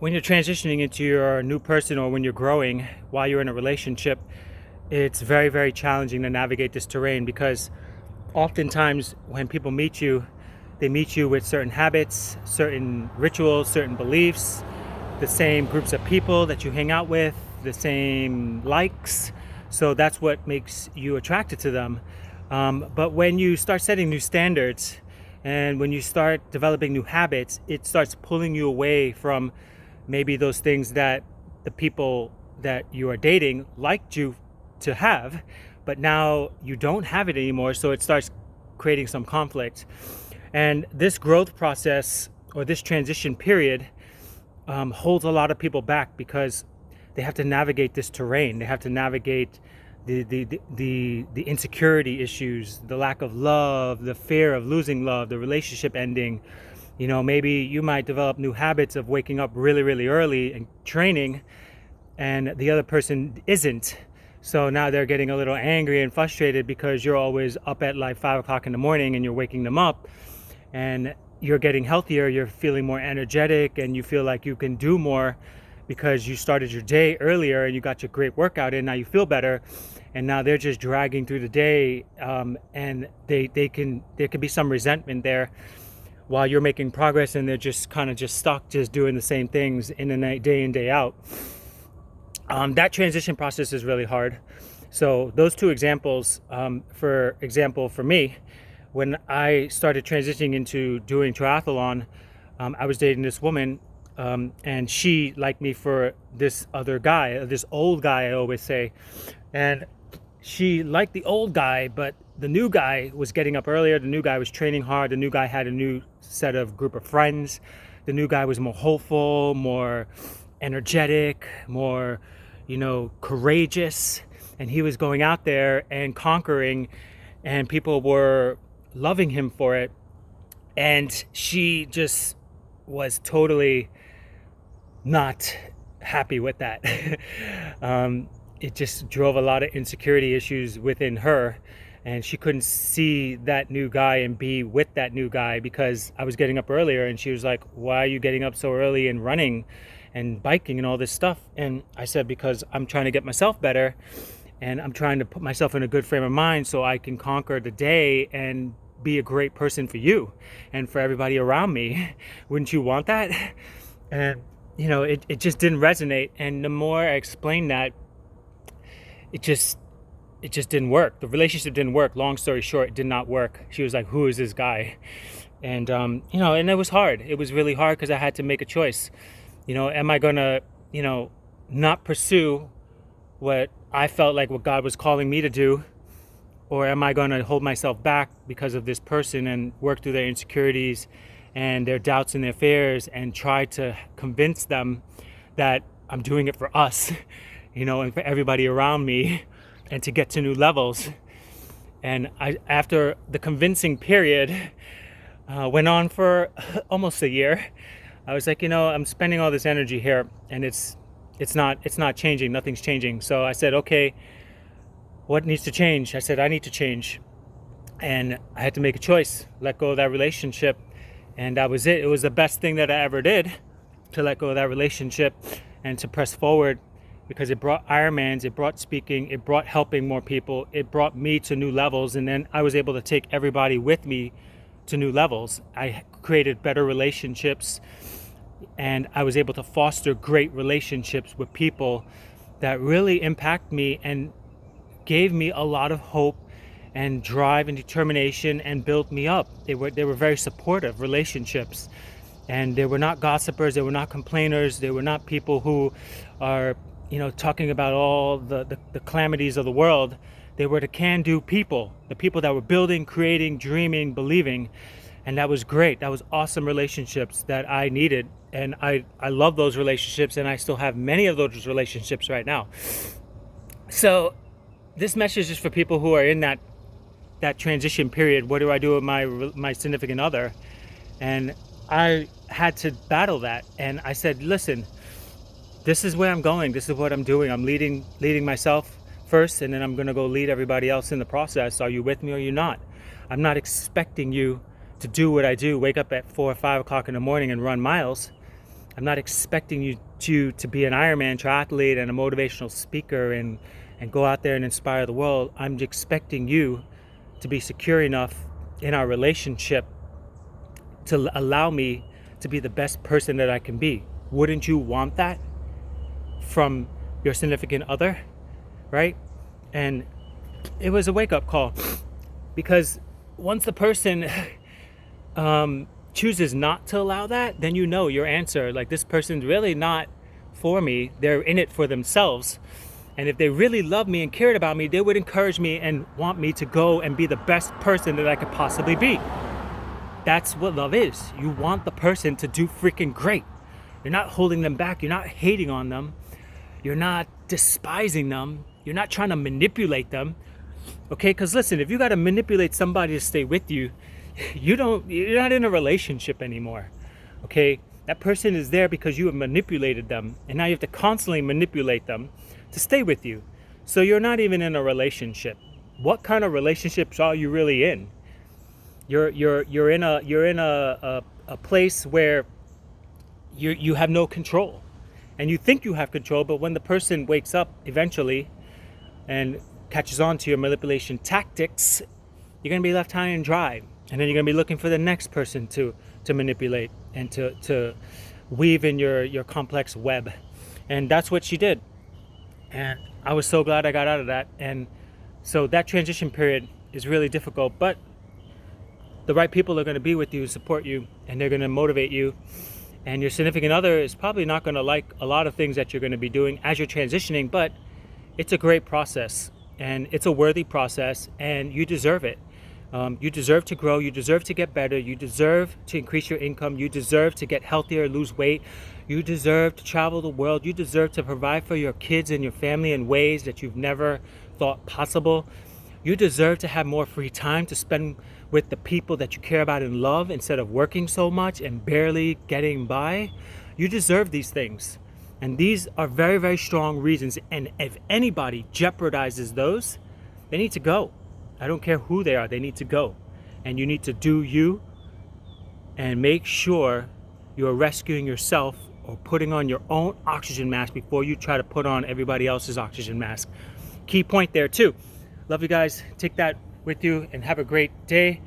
when you're transitioning into your new person or when you're growing while you're in a relationship, it's very, very challenging to navigate this terrain because oftentimes when people meet you, they meet you with certain habits, certain rituals, certain beliefs, the same groups of people that you hang out with, the same likes. So that's what makes you attracted to them. But when you start setting new standards and when you start developing new habits, it starts pulling you away from maybe those things that the people that you are dating liked you to have, but now you don't have it anymore. So it starts creating some conflict. And this growth process or this transition period holds a lot of people back because they have to navigate this terrain. They have to navigate the insecurity issues, the lack of love, the fear of losing love, the relationship ending. You know, maybe you might develop new habits of waking up really, really early and training, and the other person isn't. So now they're getting a little angry and frustrated because you're always up at like 5 o'clock in the morning and you're waking them up, and you're getting healthier, you're feeling more energetic, and you feel like you can do more because you started your day earlier and you got your great workout in. Now you feel better, and now they're just dragging through the day, and there can be some resentment there while you're making progress, and they're just kind of just stuck just doing the same things in the night, day in, day out. That transition process is really hard. So those two examples, for example, for me, when I started transitioning into doing triathlon, I was dating this woman, and she liked me for this other guy, this old guy, I always say. And she liked the old guy, but the new guy was getting up earlier. The new guy was training hard. The new guy had a new set of group of friends. The new guy was more hopeful, more energetic, more, courageous. And he was going out there and conquering, and people were loving him for it. And she just was totally not happy with that. It just drove a lot of insecurity issues within her, and she couldn't see that new guy and be with that new guy because I was getting up earlier, and she was like, why are you getting up so early and running and biking and all this stuff? And I said, because I'm trying to get myself better, and I'm trying to put myself in a good frame of mind so I can conquer the day and be a great person for you and for everybody around me. Wouldn't you want that? And it just didn't resonate. And the more I explained that, it just didn't work. The relationship didn't work. Long story short, it did not work. She was like, who is this guy? And and it was hard. It was really hard because I had to make a choice. Am I gonna not pursue what I felt like what God was calling me to do, or am I going to hold myself back because of this person and work through their insecurities and their doubts and their fears and try to convince them that I'm doing it for us, and for everybody around me, and to get to new levels? And after the convincing period went on for almost a year, I was like, I'm spending all this energy here, and it's not changing. Nothing's changing. So I said, okay, what needs to change? I said, I need to change. And I had to make a choice, let go of that relationship. And that was it. It was the best thing that I ever did, to let go of that relationship and to press forward, because it brought Ironmans, it brought speaking, it brought helping more people, it brought me to new levels. And then I was able to take everybody with me to new levels. I created better relationships, and I was able to foster great relationships with people that really impact me and gave me a lot of hope and drive and determination and built me up. They were very supportive relationships, and they were not gossipers, they were not complainers, they were not people who are talking about all the calamities of the world. They were the can-do people, the people that were building, creating, dreaming, believing. And that was great. That was awesome relationships that I needed. And I love those relationships, and I still have many of those relationships right now. So this message is for people who are in that transition period. What do I do with my significant other? And I had to battle that. And I said, listen, this is where I'm going. This is what I'm doing. I'm leading myself first, and then I'm going to go lead everybody else in the process. Are you with me or are you not? I'm not expecting you to do what I do, wake up at 4 or 5 o'clock in the morning and run miles. I'm not expecting you to be an Ironman triathlete and a motivational speaker and go out there and inspire the world. I'm expecting you to be secure enough in our relationship to allow me to be the best person that I can be. Wouldn't you want that from your significant other, right? And it was a wake-up call, because once the person chooses not to allow that, then you know your answer. Like, this person's really not for me. They're in it for themselves. And if they really loved me and cared about me, they would encourage me and want me to go and be the best person that I could possibly be. That's what love is. You want the person to do freaking great. You're not holding them back. You're not hating on them. You're not despising them. You're not trying to manipulate them. Okay? Because listen, if you got to manipulate somebody to stay with you, you're not in a relationship anymore. Okay? That person is there because you have manipulated them, and now you have to constantly manipulate them to stay with you. So you're not even in a relationship. What kind of relationships are you really in? You're in a place where you have no control, and you think you have control, but when the person wakes up eventually and catches on to your manipulation tactics, you're gonna be left high and dry, and then you're gonna be looking for the next person to manipulate and to weave in your complex web. And that's what she did. And I was so glad I got out of that. And so that transition period is really difficult, but the right people are going to be with you, support you, and they're going to motivate you. And your significant other is probably not going to like a lot of things that you're going to be doing as you're transitioning, but it's a great process, and it's a worthy process, and you deserve it. You deserve to grow. You deserve to get better. You deserve to increase your income. You deserve to get healthier, lose weight. You deserve to travel the world. You deserve to provide for your kids and your family in ways that you've never thought possible. You deserve to have more free time to spend with the people that you care about and love, instead of working so much and barely getting by. You deserve these things. And these are very, very strong reasons. And if anybody jeopardizes those, they need to go. I don't care who they are, they need to go. And you need to do you, and make sure you're rescuing yourself or putting on your own oxygen mask before you try to put on everybody else's oxygen mask. Key point there too. Love you guys. Take that with you and have a great day,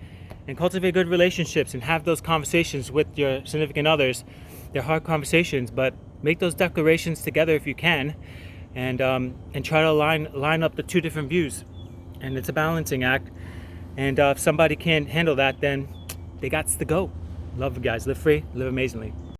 and cultivate good relationships and have those conversations with your significant others. They're hard conversations, but make those declarations together if you can, and try to line up the two different views. And it's a balancing act. And if somebody can't handle that, then they got to go. Love you guys. Live free, live amazingly.